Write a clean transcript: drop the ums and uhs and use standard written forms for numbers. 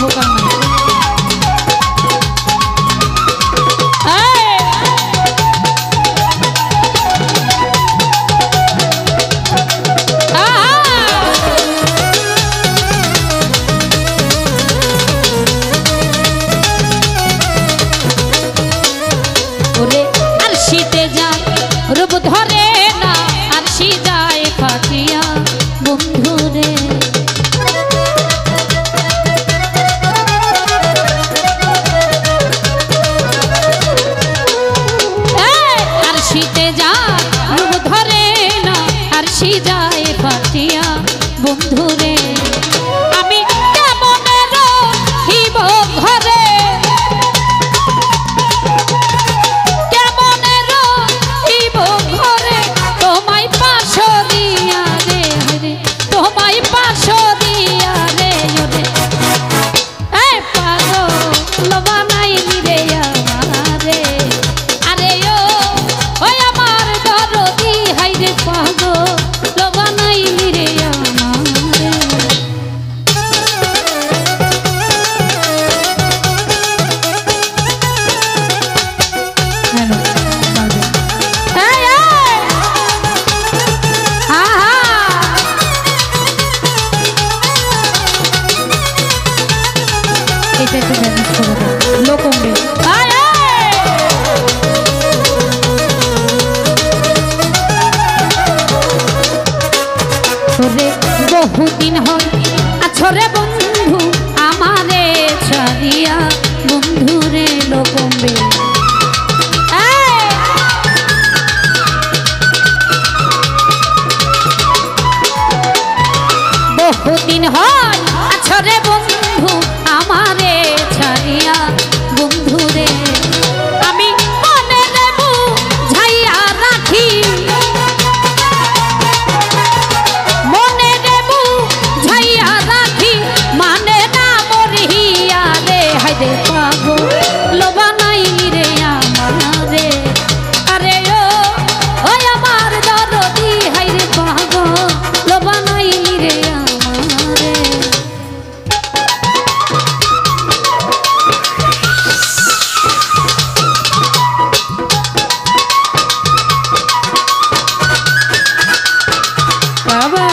Vocal নাই। আর শীতে যায় রূপ ধরে না, আর শী যায় ফাটিয়া বন্ধুরে। আর শীতে যায় রূপ ধরে না, আর শী যায় ফাটিয়া বন্ধুরে। আমি কেমন রহিব ঘরে, বহুদিন হল আছরে বন্ধু আমারে ছাড়িয়া বন্ধুরে লোকম্বে। বহুদিন হল আছরে বন্ধু আমারে ছাড়িয়া বন্ধুরে। আমি মনে রেবু ঝাইয়া রাখি, মনে রেবু ঝাইয়া রাখি, মানে না মরিয়া রে। হাইরে পাগো লোবা নাই রে আমারে, আরে ও ওই আমার দরদি। হাইরে পাগো লোবা নাই রে আমারে। বাবা